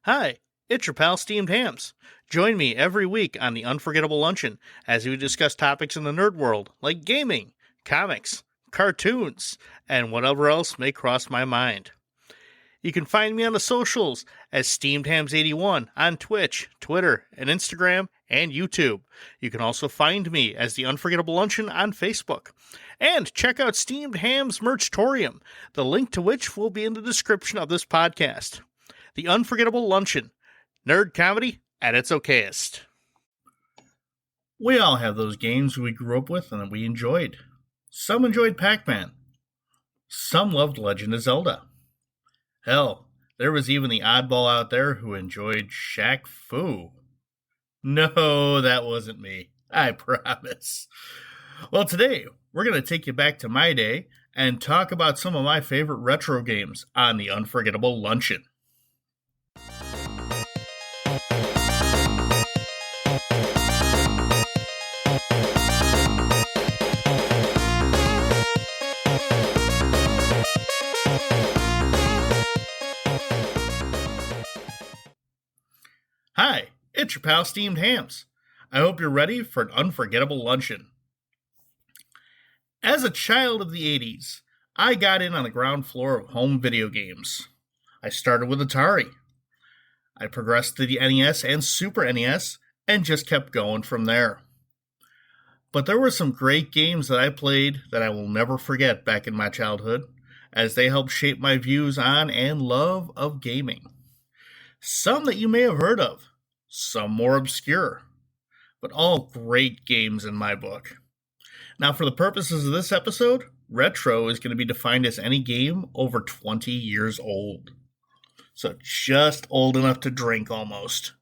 Hi, it's your pal Steamed Hams. Join me every week on the Unforgettable Luncheon as we discuss topics in the nerd world like gaming, comics, cartoons, and whatever else may cross my mind. You can find me on the socials as SteamedHams81 on Twitch, Twitter, and Instagram, and YouTube. You can also find me as the Unforgettable Luncheon on Facebook. And check out Steamed Hams Merchtorium, the link to which will be in the description of this podcast. The Unforgettable Luncheon, nerd comedy at its okayest. We all have those games we grew up with and that we enjoyed. Some enjoyed Pac-Man. Some loved Legend of Zelda. Hell, there was even the oddball out there who enjoyed Shaq Fu. No, that wasn't me. I promise. Well, today, we're going to take you back to my day and talk about some of my favorite retro games on the Unforgettable Luncheon. Hi, it's your pal Steamed Hams. I hope you're ready for an unforgettable luncheon. As a child of the 80s, I got in on the ground floor of home video games. I started with Atari. I progressed to the NES and Super NES and just kept going from there. But there were some great games that I played that I will never forget back in my childhood, as they helped shape my views on and love of gaming. Some that you may have heard of, some more obscure, but all great games in my book. Now, for the purposes of this episode, retro is going to be defined as any game over 20 years old. So just old enough to drink almost.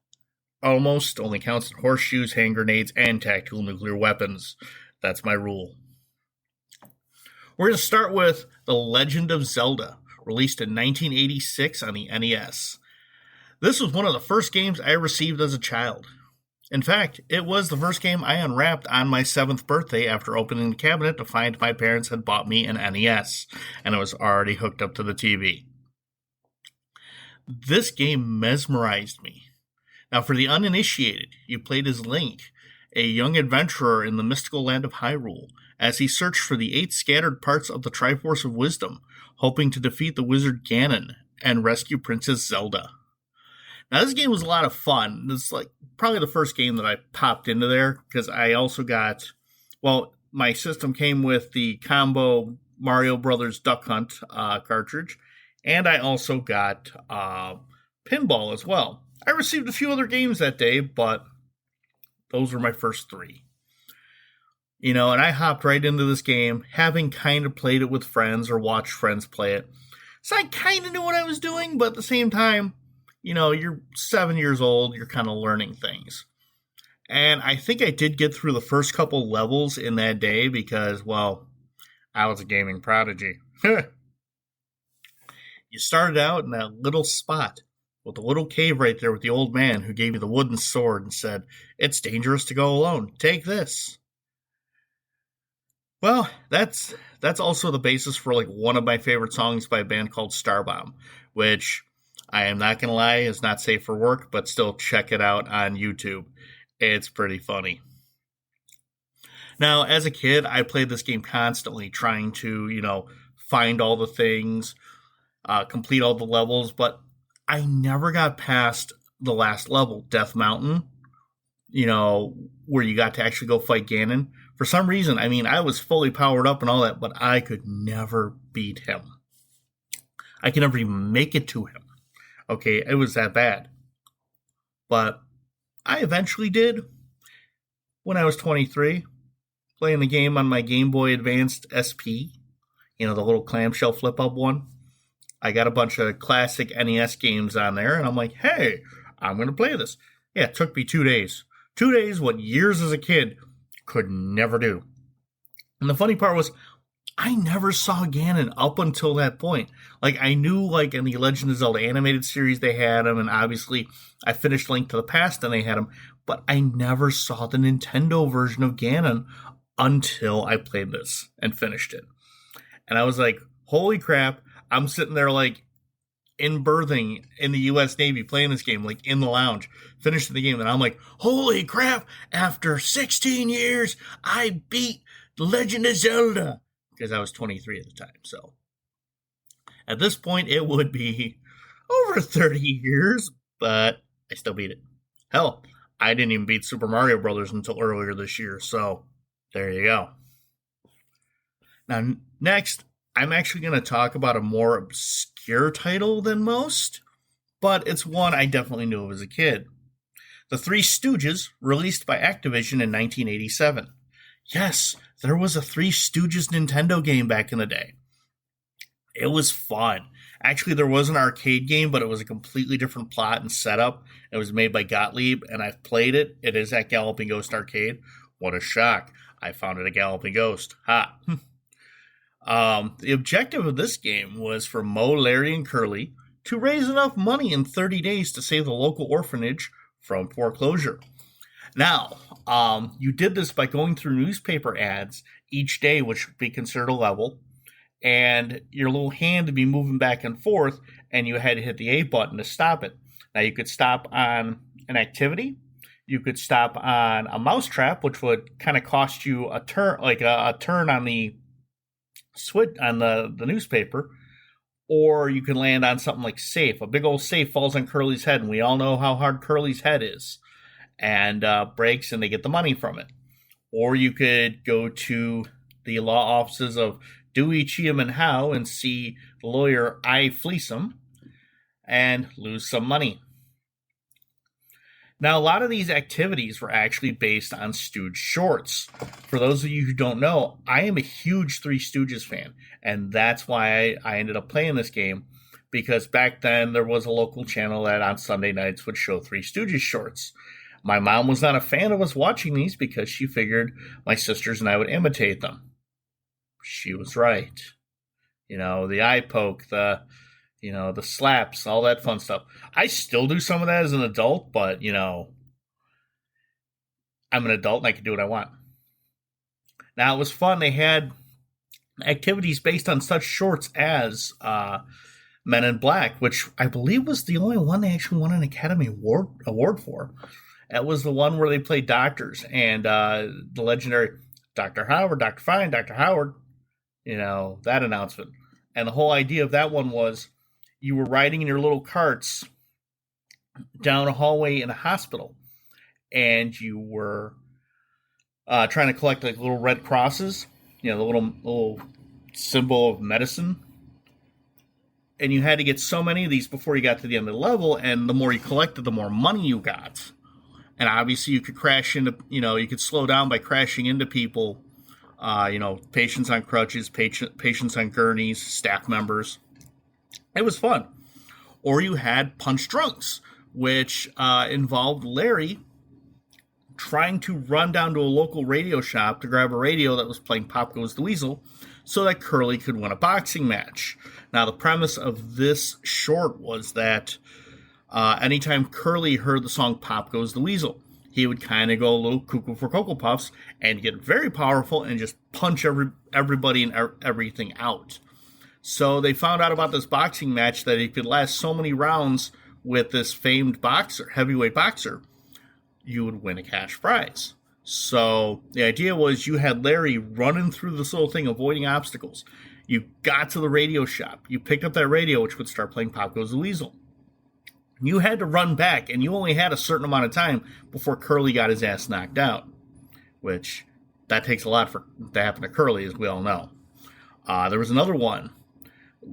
Almost only counts in horseshoes, hand grenades, and tactical nuclear weapons. That's my rule. We're going to start with The Legend of Zelda, released in 1986 on the NES. This was one of the first games I received as a child. In fact, it was the first game I unwrapped on my 7th birthday after opening the cabinet to find my parents had bought me an NES, and it was already hooked up to the TV. This game mesmerized me. Now, for the uninitiated, you played as Link, a young adventurer in the mystical land of Hyrule, as he searched for the 8 scattered parts of the Triforce of Wisdom, hoping to defeat the wizard Ganon and rescue Princess Zelda. Now, this game was a lot of fun. It's like probably the first game that I popped into there, because I also got, my system came with the combo Mario Brothers Duck Hunt cartridge, and I also got Pinball as well. I received a few other games that day, but those were my first 3. And I hopped right into this game, having kind of played it with friends or watched friends play it. So I kind of knew what I was doing, but at the same time, you're 7 years old, you're kind of learning things. And I think I did get through the first couple levels in that day because, I was a gaming prodigy. You started out in that little spot with a little cave right there with the old man who gave you the wooden sword and said, "It's dangerous to go alone. Take this." Well, that's also the basis for one of my favorite songs by a band called Starbomb, which I am not going to lie is not safe for work, but still check it out on YouTube. It's pretty funny. Now, as a kid, I played this game constantly, trying to, find all the things, complete all the levels, but I never got past the last level, Death Mountain, where you got to actually go fight Ganon. For some reason, I was fully powered up and all that, but I could never beat him. I could never even make it to him. Okay, it was that bad. But I eventually did when I was 23, playing the game on my Game Boy Advanced SP, the little clamshell flip-up one. I got a bunch of classic NES games on there, and I'm like, hey, I'm going to play this. Yeah, it took me 2 days. 2 days, what years as a kid could never do. And the funny part was, I never saw Ganon up until that point. I knew, in the Legend of Zelda animated series, they had him, and obviously I finished Link to the Past and they had him, but I never saw the Nintendo version of Ganon until I played this and finished it. And I was like, holy crap, I'm sitting there in berthing in the U.S. Navy playing this game, like in the lounge, finishing the game. And I'm like, holy crap, after 16 years, I beat The Legend of Zelda. Because I was 23 at the time. So at this point, it would be over 30 years, but I still beat it. Hell, I didn't even beat Super Mario Brothers until earlier this year. So there you go. Now, next, I'm actually going to talk about a more obscure title than most, but it's one I definitely knew of as a kid. The Three Stooges, released by Activision in 1987. Yes, there was a Three Stooges Nintendo game back in the day. It was fun. Actually, there was an arcade game, but it was a completely different plot and setup. It was made by Gottlieb, and I've played it. It is at Galloping Ghost Arcade. What a shock. I found it at Galloping Ghost. Ha! The objective of this game was for Moe, Larry, and Curly to raise enough money in 30 days to save the local orphanage from foreclosure. Now, you did this by going through newspaper ads each day, which would be considered a level, and your little hand would be moving back and forth, and you had to hit the A button to stop it. Now, you could stop on an activity. You could stop on a mousetrap, which would kind of cost you a turn, like a turn on the switch on the newspaper, or you can land on something like safe. A big old safe falls on Curly's head, and we all know how hard Curly's head is, and breaks, and they get the money from it. Or you could go to the law offices of Dewey, Cheatham, and Howe and see the lawyer I Fleesom and lose some money. Now, a lot of these activities were actually based on Stooge shorts. For those of you who don't know, I am a huge Three Stooges fan, and that's why I ended up playing this game, because back then there was a local channel that on Sunday nights would show Three Stooges shorts. My mom was not a fan of us watching these because she figured my sisters and I would imitate them. She was right. You know, the eye poke, the slaps, all that fun stuff. I still do some of that as an adult, but, I'm an adult and I can do what I want. Now, it was fun. They had activities based on such shorts as Men in Black, which I believe was the only one they actually won an Academy Award for. It was the one where they played doctors, and the legendary Dr. Howard, Dr. Fine, Dr. Howard, that announcement. And the whole idea of that one was you were riding in your little carts down a hallway in a hospital, and you were trying to collect like little red crosses, the little symbol of medicine. And you had to get so many of these before you got to the end of the level, and the more you collected, the more money you got. And obviously you could crash into, you could slow down by crashing into people, patients on crutches, patients on gurneys, staff members. It was fun. Or you had Punch Drunks, which involved Larry trying to run down to a local radio shop to grab a radio that was playing Pop Goes the Weasel so that Curly could win a boxing match. Now, the premise of this short was that anytime Curly heard the song Pop Goes the Weasel, he would kind of go a little cuckoo for Cocoa Puffs and get very powerful and just punch everybody and everything out. So they found out about this boxing match that it could last so many rounds with this famed boxer, heavyweight boxer, you would win a cash prize. So the idea was you had Larry running through this little thing, avoiding obstacles. You got to the radio shop. You picked up that radio, which would start playing Pop Goes the Weasel. You had to run back, and you only had a certain amount of time before Curly got his ass knocked out, which that takes a lot to happen to Curly, as we all know. There was another one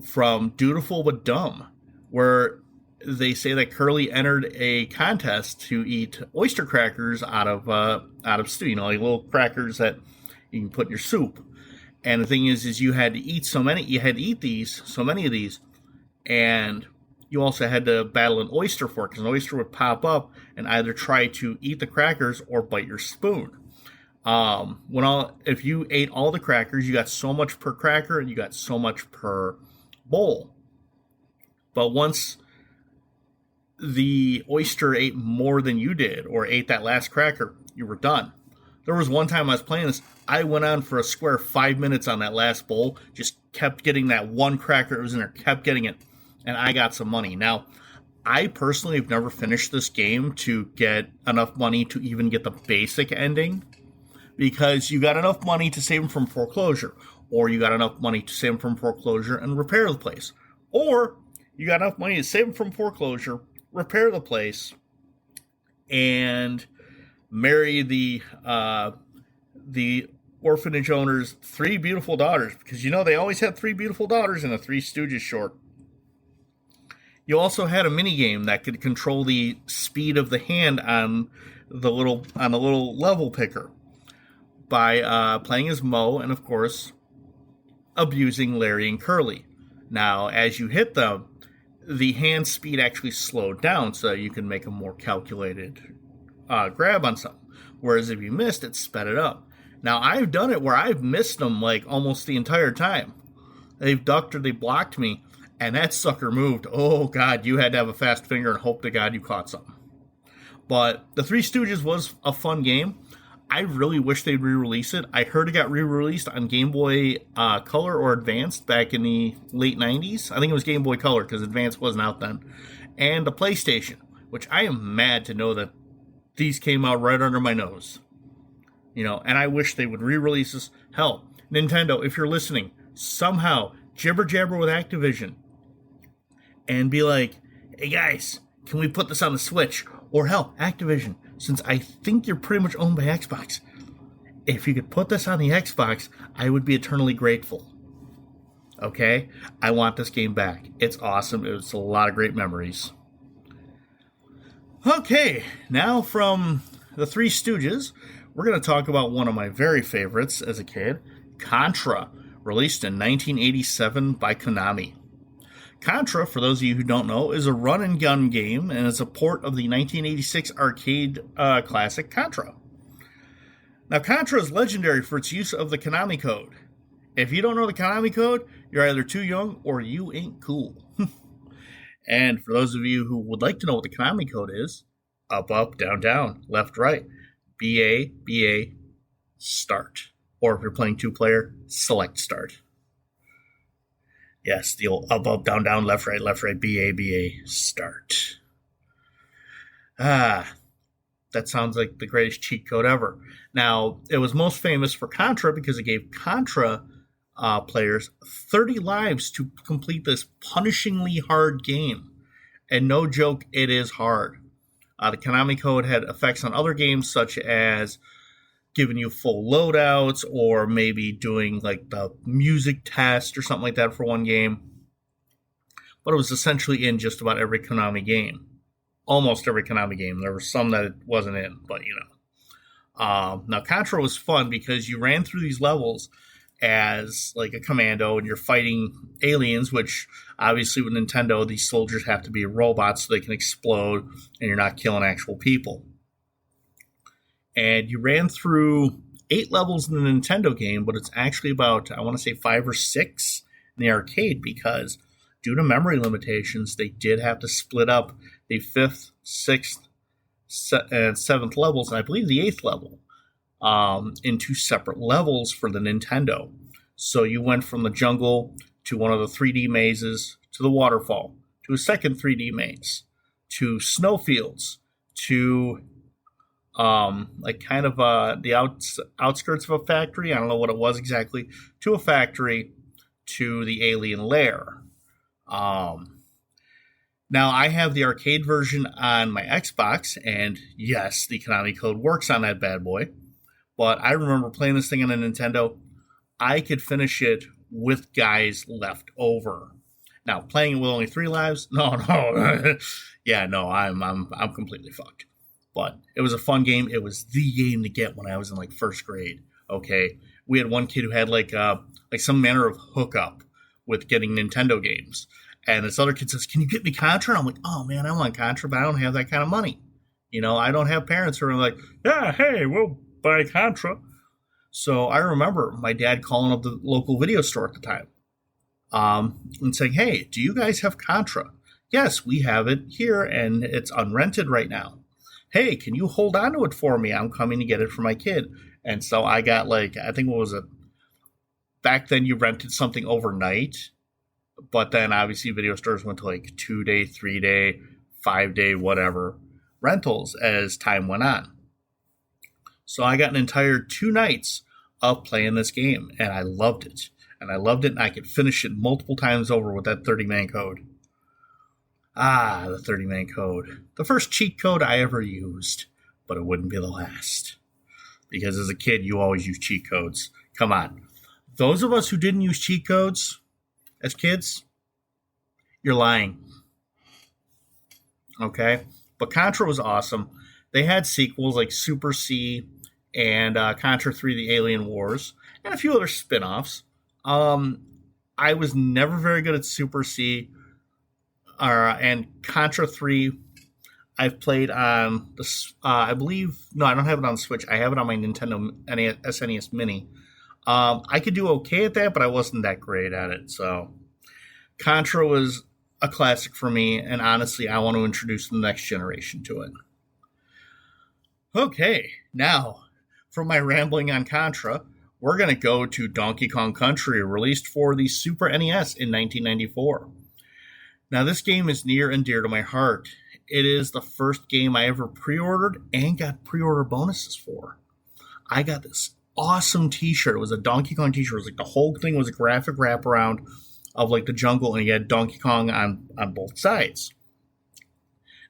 from Dutiful But Dumb, where they say that Curly entered a contest to eat oyster crackers out of stew, like little crackers that you can put in your soup. And the thing is you had to eat so many of these, and you also had to battle an oyster for it, because an oyster would pop up and either try to eat the crackers or bite your spoon. If you ate all the crackers, you got so much per cracker and you got so much per bowl. But once the oyster ate more than you did, or ate that last cracker, you were done. There was one time I was playing this, I went on for a square 5 minutes on that last bowl, just kept getting that one cracker that was in there, kept getting it. and I got some money. Now, I personally have never finished this game to get enough money to even get the basic ending, because you got enough money to save them from foreclosure, or you got enough money to save them from foreclosure and repair the place, or you got enough money to save them from foreclosure, repair the place, and marry the orphanage owner's 3 beautiful daughters, because they always had 3 beautiful daughters in a Three Stooges short. You also had a mini game that could control the speed of the hand on the little level picker by playing as Moe and, of course, abusing Larry and Curly. Now, as you hit them, the hand speed actually slowed down so you can make a more calculated grab on something. Whereas if you missed, it sped it up. Now, I've done it where I've missed them like almost the entire time. They've ducked or they blocked me, and that sucker moved. Oh, God, you had to have a fast finger and hope to God you caught something. But the Three Stooges was a fun game. I really wish they'd re-release it. I heard it got re-released on Game Boy Color or Advanced back in the late 90s. I think it was Game Boy Color because Advanced wasn't out then. And the PlayStation, which I am mad to know that these came out right under my nose. And I wish they would re-release this. Hell, Nintendo, if you're listening, somehow jibber jabber with Activision and be like, hey guys, can we put this on the Switch? Or hell, Activision, since I think you're pretty much owned by Xbox, if you could put this on the Xbox, I would be eternally grateful. Okay? I want this game back. It's awesome. It was a lot of great memories. Okay, now from the Three Stooges, we're going to talk about one of my very favorites as a kid, Contra, released in 1987 by Konami. Contra, for those of you who don't know, is a run-and-gun game, and it's a port of the 1986 arcade classic Contra. Now, Contra is legendary for its use of the Konami code. If you don't know the Konami code, you're either too young or you ain't cool. And for those of you who would like to know what the Konami code is, up, up, down, down, left, right, BA, BA, start. Or if you're playing 2-player, select start. Yes, the old up, up, down, down, left, right, BA, BA, start. That sounds like the greatest cheat code ever. Now, it was most famous for Contra because it gave Contra players 30 lives to complete this punishingly hard game. And no joke, it is hard. The Konami code had effects on other games such as giving you full loadouts or maybe doing like the music test or something like that for one game. But it was essentially in just about every Konami game. Almost every Konami game. There were some that it wasn't in, but Now, Contra was fun because you ran through these levels as like a commando and you're fighting aliens, which obviously with Nintendo, these soldiers have to be robots so they can explode and you're not killing actual people. And you ran through 8 levels in the Nintendo game, but it's actually about, I want to say 5 or 6 in the arcade because due to memory limitations, they did have to split up the 5th, 6th, and 7th levels, and I believe the 8th level, into separate levels for the Nintendo. So you went from the jungle to one of the 3D mazes, to the waterfall, to a second 3D maze, to snowfields, to the outskirts of a factory. I don't know what it was exactly. To a factory, to the alien lair. Now, I have the arcade version on my Xbox, and yes, the Konami code works on that bad boy. But I remember playing this thing on a Nintendo. I could finish it with guys left over. Now, playing it with only 3 lives? No. Yeah, no, I'm completely fucked. But it was a fun game. It was the game to get when I was in like 1st grade. Okay, we had one kid who had like some manner of hookup with getting Nintendo games. And this other kid says, "Can you get me Contra?" And I'm like, "Oh man, I want Contra, but I don't have that kind of money. I don't have parents who are like, yeah, hey, we'll buy Contra." So I remember my dad calling up the local video store at the time and saying, "Hey, do you guys have Contra?" "Yes, we have it here, and it's unrented right now." "Hey, can you hold on to it for me? I'm coming to get it for my kid." And so I got I think what was it? Back then you rented something overnight. But then obviously video stores went to like 2-day, 3-day, 5-day, whatever rentals as time went on. So I got an entire 2 nights of playing this game, and I loved it. And I could finish it multiple times over with that 30-man code. Ah, the 30-man code. The first cheat code I ever used, but it wouldn't be the last. Because as a kid, you always use cheat codes. Come on. Those of us who didn't use cheat codes as kids, you're lying. Okay? But Contra was awesome. They had sequels like Super C and Contra 3 The Alien Wars, and a few other spin-offs. I was never very good at Super C, and Contra 3 I've played on the, I believe, no, I don't have it on Switch. I have it on my Nintendo SNES Mini. I could do okay at that, but I wasn't that great at it. So Contra was a classic for me, and honestly, I want to introduce the next generation to it. Okay, now, from my rambling on Contra, we're going to go to Donkey Kong Country, released for the Super NES in 1994. Now, this game is near and dear to my heart. It is the first game I ever pre-ordered and got pre-order bonuses for. I got this awesome t-shirt. It was a Donkey Kong t-shirt. It was like the whole thing was a graphic wraparound of like the jungle, and you had Donkey Kong on both sides.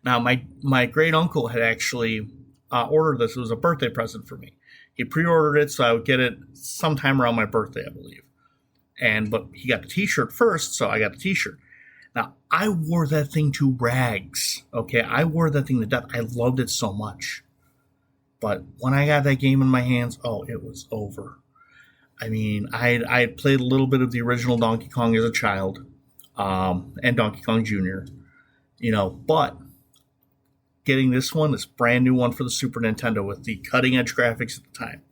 Now, my great uncle had actually ordered this. It was a birthday present for me. He pre-ordered it, so I would get it sometime around my birthday, I believe. But he got the t-shirt first, so I got the t-shirt. Now, I wore that thing to rags, okay? I wore that thing to death. I loved it so much. But when I got that game in my hands, oh, it was over. I mean, I had played a little bit of the original Donkey Kong as a child, and Donkey Kong Jr., but getting this brand new one for the Super Nintendo with the cutting-edge graphics at the time,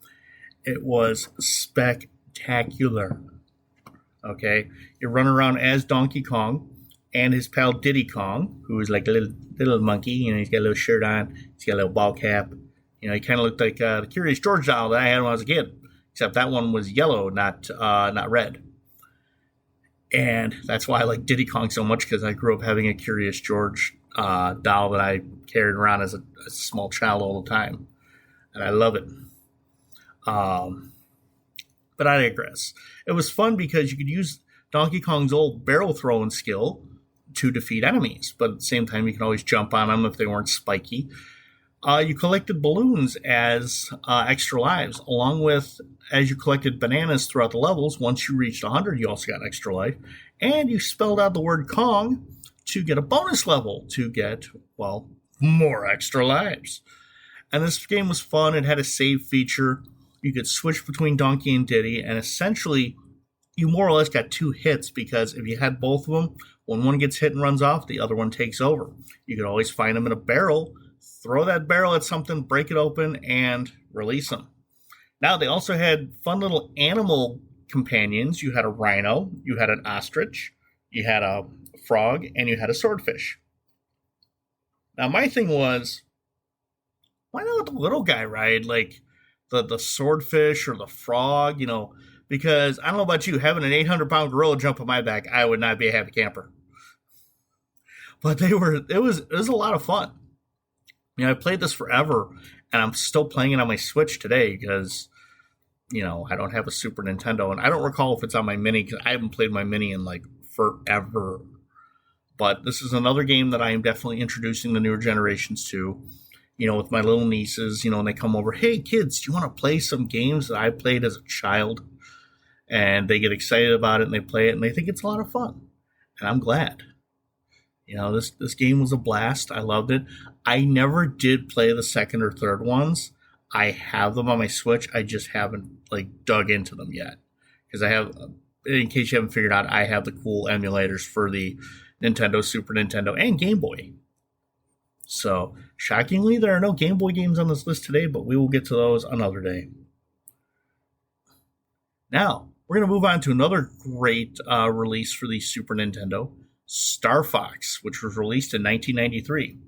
it was spectacular, okay? You run around as Donkey Kong and his pal Diddy Kong, who is like a little monkey. He's got a little shirt on, he's got a little ball cap. He kind of looked like the Curious George doll that I had when I was a kid, except that one was yellow, not red. And that's why I like Diddy Kong so much, because I grew up having a Curious George doll that I carried around as a small child all the time, and I love it. But I digress. It was fun because you could use Donkey Kong's old barrel throwing skill to defeat enemies, but at the same time you can always jump on them if they weren't spiky. You collected balloons as extra lives, along with, as you collected bananas throughout the levels. Once you reached 100, you also got extra life, and you spelled out the word Kong to get a bonus level to get, well, more extra lives. And this game was fun. It had a save feature. You could switch between Donkey and Diddy, and essentially you more or less got 2 hits, because if you had both of them, when one gets hit and runs off, the other one takes over. You could always find them in a barrel, throw that barrel at something, break it open, and release them. Now, they also had fun little animal companions. You had a rhino, you had an ostrich, you had a frog, and you had a swordfish. Now, my thing was, why not let the little guy ride, like the swordfish or the frog, because I don't know about you, having an 800-pound gorilla jump on my back, I would not be a happy camper. But it was a lot of fun. I played this forever, and I'm still playing it on my Switch today because, I don't have a Super Nintendo, and I don't recall if it's on my Mini, because I haven't played my Mini in, forever. But this is another game that I am definitely introducing the newer generations to, with my little nieces, and they come over, hey, kids, do you want to play some games that I played as a child? And they get excited about it, and they play it, and they think it's a lot of fun. And I'm glad. This game was a blast. I loved it. I never did play the second or third ones. I have them on my Switch. I just haven't dug into them yet, because I have, in case you haven't figured out, I have the cool emulators for the Nintendo, Super Nintendo, and Game Boy. So shockingly, there are no Game Boy games on this list today, but we will get to those another day. Now we're going to move on to another great release for the Super Nintendo, Star Fox, which was released in 1993.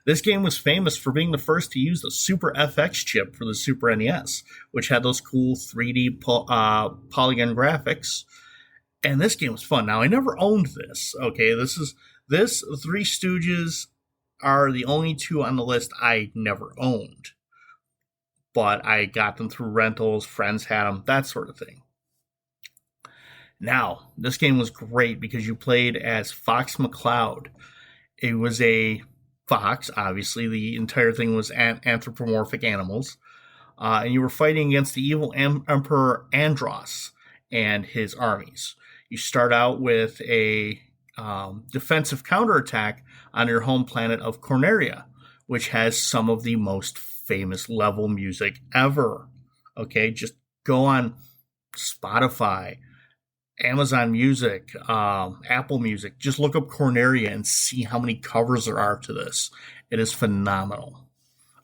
This game was famous for being the first to use the Super FX chip for the Super NES, which had those cool 3D polygon graphics. And this game was fun. Now, I never owned this. Okay, this Three Stooges are the only two on the list I never owned, but I got them through rentals. Friends had them, that sort of thing. Now, this game was great because you played as Fox McCloud. It was a fox, obviously. The entire thing was anthropomorphic animals. And you were fighting against the evil Emperor Andros and his armies. You start out with a defensive counterattack on your home planet of Corneria, which has some of the most famous level music ever. Okay, just go on Spotify, Amazon Music, Apple Music. Just look up Corneria and see how many covers there are to this. It is phenomenal.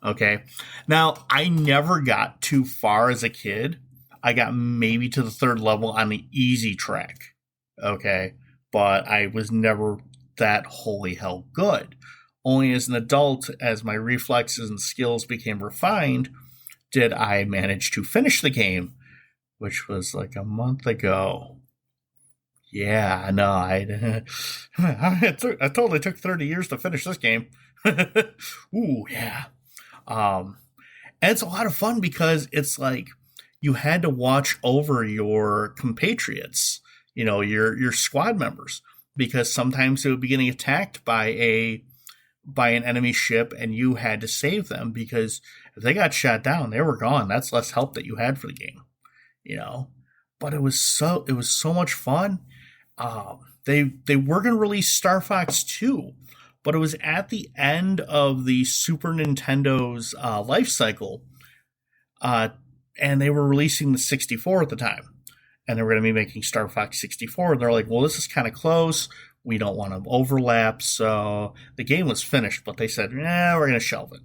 Okay. Now, I never got too far as a kid. I got maybe to the third level on the easy track. Okay. But I was never that holy hell good. Only as an adult, as my reflexes and skills became refined, did I manage to finish the game, which was like a month ago. Yeah, no, I totally took 30 years to finish this game. Ooh, yeah. And it's a lot of fun because it's like you had to watch over your compatriots, your squad members, because sometimes they would be getting attacked by an enemy ship and you had to save them, because if they got shot down, they were gone. That's less help that you had for the game, But it was so much fun. They were going to release Star Fox 2, but it was at the end of the Super Nintendo's life cycle, and they were releasing the 64 at the time, and they were going to be making Star Fox 64. And they're like, well, this is kind of close. We don't want to overlap. So the game was finished, but they said, we're going to shelve it.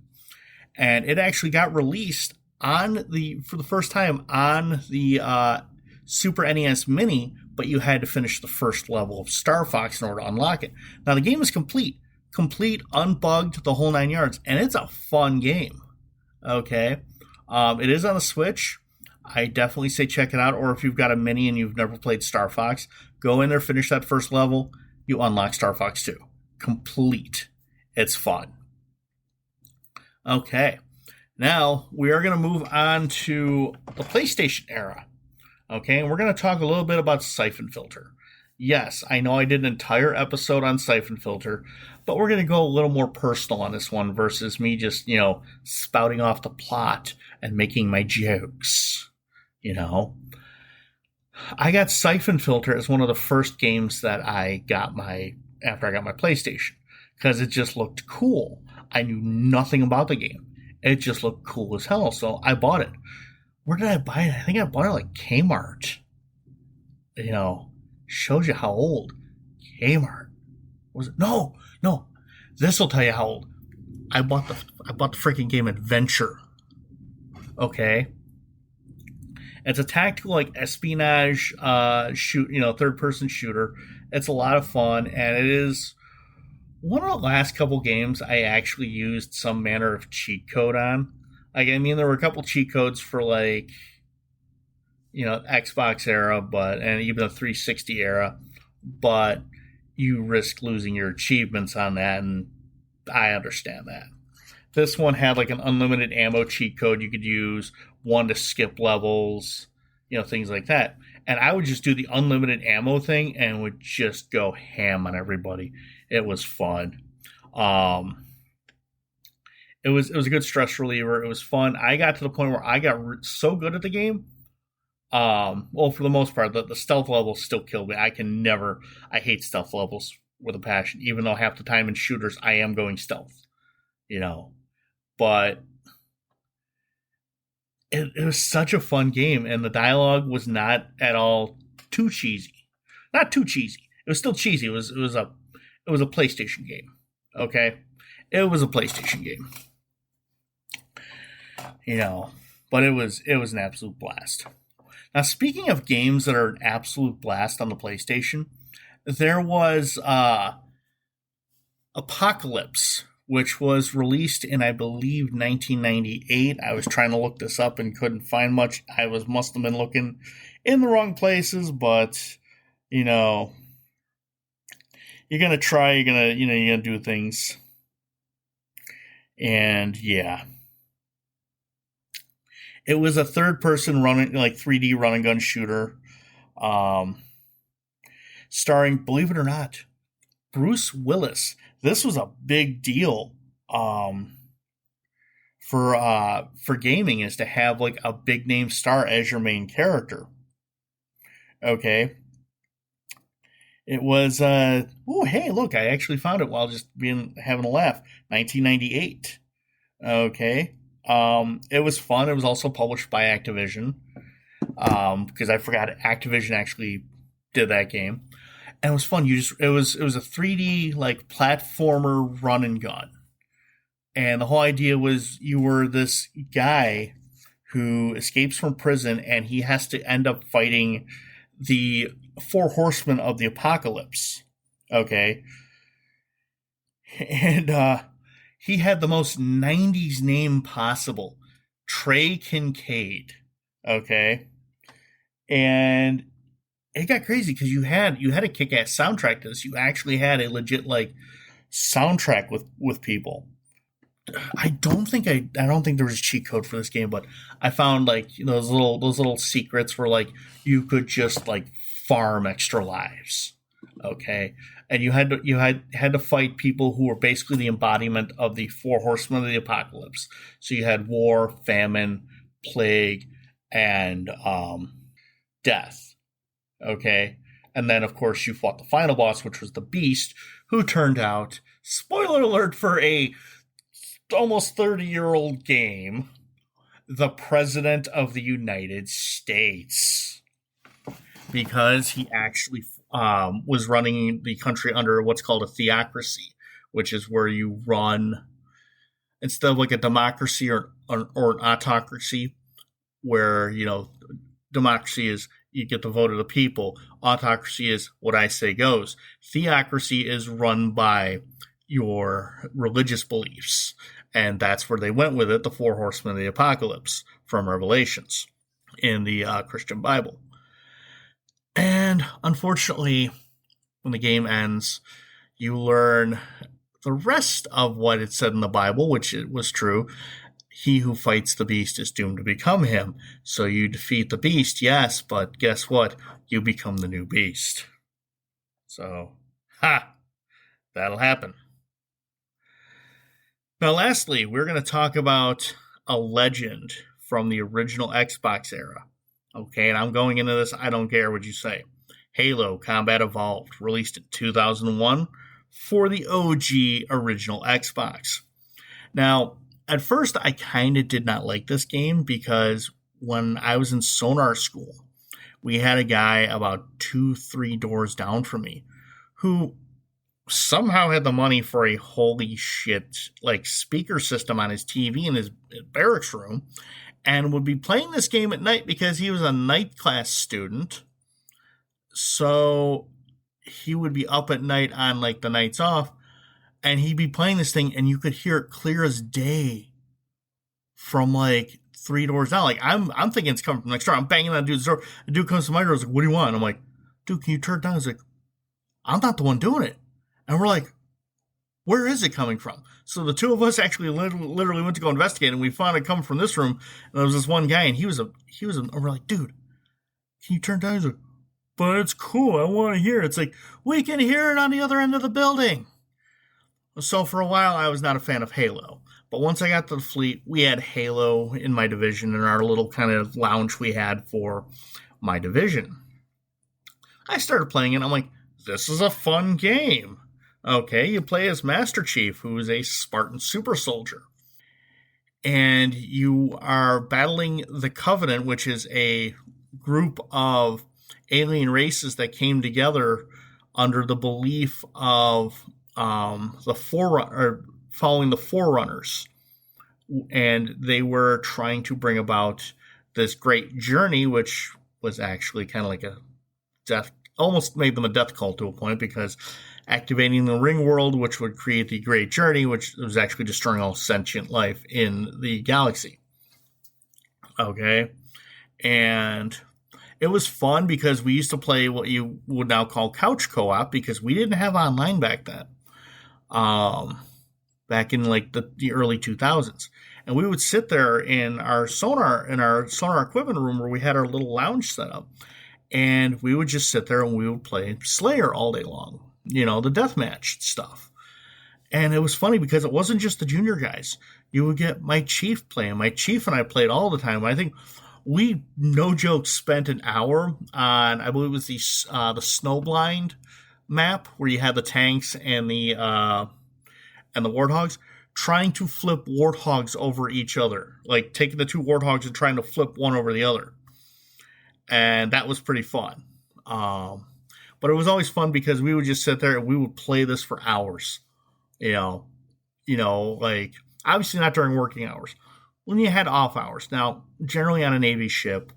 And it actually got released for the first time on the Super NES Mini, but you had to finish the first level of Star Fox in order to unlock it. Now, the game is complete, unbugged, the whole 9 yards, and it's a fun game. Okay? It is on the Switch. I definitely say check it out, or if you've got a Mini and you've never played Star Fox, go in there, finish that first level, you unlock Star Fox 2. Complete. It's fun. Okay. Now, we are going to move on to the PlayStation era. Okay, and we're going to talk a little bit about Siphon Filter. Yes, I know I did an entire episode on Siphon Filter, but we're going to go a little more personal on this one versus me just, spouting off the plot and making my jokes, I got Siphon Filter as one of the first games that I got after I got my PlayStation, because it just looked cool. I knew nothing about the game. It just looked cool as hell, so I bought it. Where did I buy it? I think I bought it like Kmart. Shows you how old. Kmart. Was it? No. This will tell you how old. I bought the freaking game Adventure. Okay. It's a tactical espionage third person shooter. It's a lot of fun, and it is one of the last couple games I actually used some manner of cheat code on. There were a couple cheat codes for Xbox era, and even the 360 era, but you risk losing your achievements on that, and I understand that. This one had an unlimited ammo cheat code you could use, one to skip levels, things like that. And I would just do the unlimited ammo thing and would just go ham on everybody. It was fun. It was a good stress reliever. It was fun. I got to the point where I got so good at the game. For the most part, the stealth levels still killed me. I hate stealth levels with a passion, even though half the time in shooters I am going stealth, but it was such a fun game, and the dialogue was not at all too cheesy. Not too cheesy. It was still cheesy. It was a PlayStation game. Okay? It was a PlayStation game. But it was an absolute blast. Now, speaking of games that are an absolute blast on the PlayStation, there was Apocalypse, which was released in, I believe, 1998. I was trying to look this up and couldn't find much. Must have been looking in the wrong places, but you know, you're gonna try, you're gonna do things, and yeah, it was a third person running, like 3D run and gun shooter, um, starring, believe it or not, Bruce Willis. This was a big deal, for gaming, is to have like a big name star as your main character. Okay. It was oh hey, look, I actually found it while just having a laugh. 1998. Okay. It was fun. It was also published by Activision. Because I forgot Activision actually did that game. And it was fun. It was a 3D like platformer run and gun. And the whole idea was you were this guy who escapes from prison, and he has to end up fighting the four horsemen of the apocalypse. Okay. And he had the most 90s name possible, Trey Kincaid. Okay. And it got crazy because you had a kick-ass soundtrack to this. You actually had a legit like soundtrack with people. I don't think there was a cheat code for this game, but I found like those little secrets where like you could just like farm extra lives. Okay. And you had to fight people who were basically the embodiment of the four horsemen of the apocalypse. So you had war, famine, plague, and death. Okay. And then of course you fought the final boss, which was the Beast, who turned out, spoiler alert for a almost 30-year-old game, the President of the United States, because he actually was running the country under what's called a theocracy, which is where you run, instead of like a democracy or an autocracy, where democracy is you get the vote of the people, autocracy is what I say goes, theocracy is run by your religious beliefs. And that's where they went with it, the four horsemen of the apocalypse from Revelations in the Christian Bible. And unfortunately, when the game ends, you learn the rest of what it said in the Bible, which it was true. He who fights the beast is doomed to become him. So you defeat the beast, yes, but guess what? You become the new beast. So, that'll happen. Now, lastly, we're going to talk about a legend from the original Xbox era. Okay, and I'm going into this, I don't care what you say. Halo Combat Evolved, released in 2001 for the OG original Xbox. Now, at first, I kind of did not like this game because when I was in Sonar School, we had a guy about 2-3 doors down from me who somehow had the money for a holy shit like speaker system on his TV in his barracks room, and would be playing this game at night because he was a night class student. So he would be up at night on like the nights off, and he'd be playing this thing, and you could hear it clear as day from like 3 doors down. Like I'm thinking it's coming from next door. I'm banging on the dude's door. The dude comes to my door. He's like, "What do you want?" I'm like, "Dude, can you turn it down?" He's like, "I'm not the one doing it." And we're like, where is it coming from? So the two of us actually literally went to go investigate, and we found it coming from this room. And there was this one guy, and and we're like, "Dude, can you turn it down?" He's like, "But it's cool. I want to hear it." It's like, we can hear it on the other end of the building. So for a while, I was not a fan of Halo. But once I got to the fleet, we had Halo in my division in our little kind of lounge we had for my division. I started playing it. I'm like, this is a fun game. Okay, you play as Master Chief, who is a Spartan super soldier. And you are battling the Covenant, which is a group of alien races that came together under the belief of following the Forerunners. And they were trying to bring about this great journey, which was actually kind of like a death, almost made them a death cult to a point, because activating the ring world, which would create the Great Journey, which was actually destroying all sentient life in the galaxy. Okay. And It was fun because we used to play what you would now call couch co-op because we didn't have online back then. Back in like the early 2000s. And we would sit there in our sonar equipment room where we had our little lounge set up. And we would just sit there and we would play Slayer all day long. You know, the deathmatch stuff. And it was funny because it wasn't just the junior guys. You would get my chief playing. My chief and I played all the time. I think we, no joke, spent an hour on, I believe it was the Snowblind map where you had the tanks and the warthogs, trying to flip warthogs over each other. Like taking the two warthogs and trying to flip one over the other. And that was pretty fun. But it was always fun because we would just sit there and we would play this for hours. You know, like obviously not during working hours. When you had off hours. Now, generally on a Navy ship,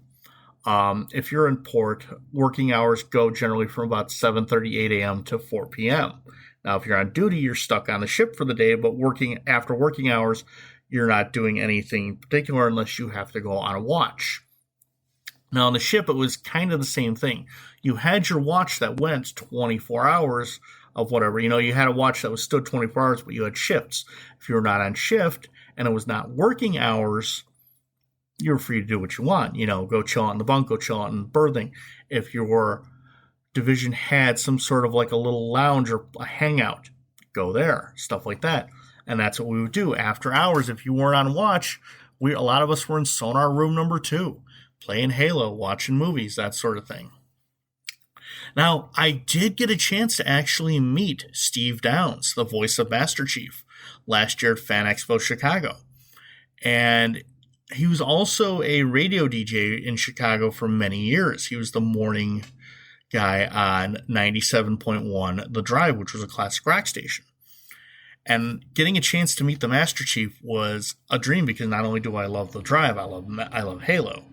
if you're in port, working hours go generally from about 7:30, 8 a.m. to 4 p.m. Now, if you're on duty, you're stuck on the ship for the day, but after working hours, you're not doing anything particular unless you have to go on a watch. Now, on the ship, it was kind of the same thing. You had your watch that went 24 hours of whatever. You know, you had a watch that was still 24 hours, but you had shifts. If you were not on shift and it was not working hours, you're free to do what you want. You know, go chill out in the bunk, go chill out in berthing. If your division had some sort of like a little lounge or a hangout, go there, stuff like that. And that's what we would do after hours. If you weren't on watch, a lot of us were in sonar room number 2, playing Halo, watching movies, that sort of thing. Now, I did get a chance to actually meet Steve Downs, the voice of Master Chief, last year at Fan Expo Chicago. And he was also a radio DJ in Chicago for many years. He was the morning guy on 97.1 The Drive, which was a classic rock station. And getting a chance to meet the Master Chief was a dream because not only do I love The Drive, I love Halo.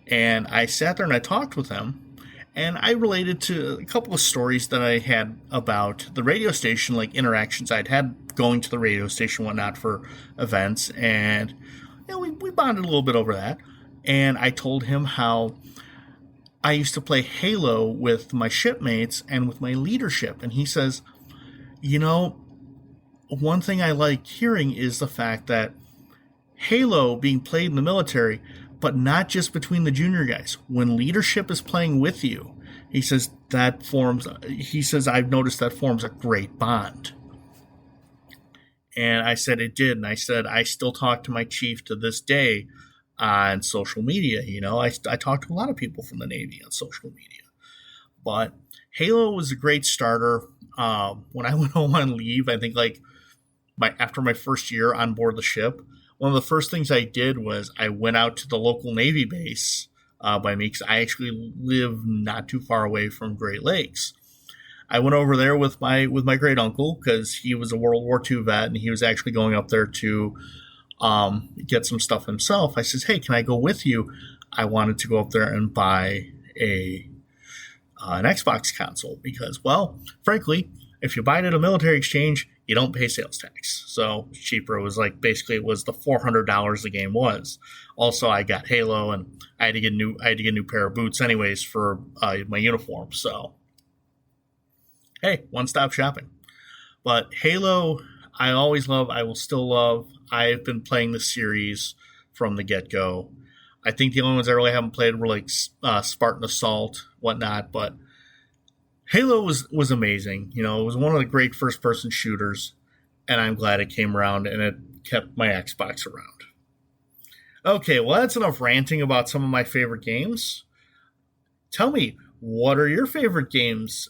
And I sat there and I talked with him, and I related to a couple of stories that I had about the radio station, like interactions I'd had going to the radio station, whatnot, for events. And you know, we bonded a little bit over that. And I told him how I used to play Halo with my shipmates and with my leadership. And he says, you know, one thing I like hearing is the fact that Halo being played in the military, but not just between the junior guys. When leadership is playing with you, he says I've noticed that forms a great bond. And I said it did. And I said, I still talk to my chief to this day on social media. You know, I talk to a lot of people from the Navy on social media. But Halo was a great starter. When I went home on leave, I think after my first year on board the ship, one of the first things I did was I went out to the local Navy base by me, because I actually live not too far away from Great Lakes. I went over there with my great uncle because he was a World War II vet and he was actually going up there to get some stuff himself. I says, hey, can I go with you? I wanted to go up there and buy an Xbox console because, well, frankly, if you buy it at a military exchange, you don't pay sales tax. So cheaper. It was like basically it was the $400 the game was. Also, I got Halo and I had to get a new pair of boots anyways for my uniform. So hey, one-stop shopping. But Halo, I always love. I will still love. I've been playing the series from the get-go. I think the only ones I really haven't played were like Spartan Assault, whatnot. But Halo was amazing. You know, it was one of the great first-person shooters, and I'm glad it came around and it kept my Xbox around. Okay, well, that's enough ranting about some of my favorite games. Tell me, what are your favorite games?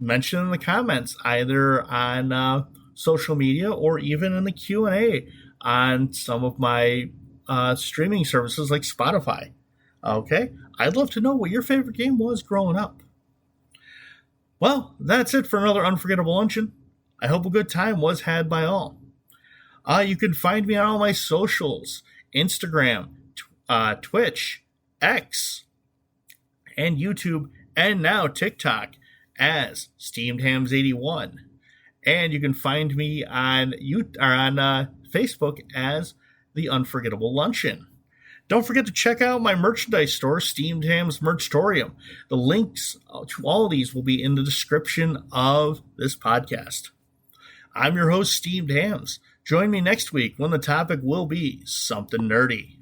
Mention in the comments, either on social media or even in the Q&A on some of my streaming services like Spotify. Okay, I'd love to know what your favorite game was growing up. Well, that's it for another Unforgettable Luncheon. I hope a good time was had by all. You can find me on all my socials, Instagram, Twitch, X, and YouTube, and now TikTok as SteamedHams81. And you can find me on Facebook as The Unforgettable Luncheon. Don't forget to check out my merchandise store, Steamed Hams Merchtorium. The links to all of these will be in the description of this podcast. I'm your host, Steamed Hams. Join me next week when the topic will be something nerdy.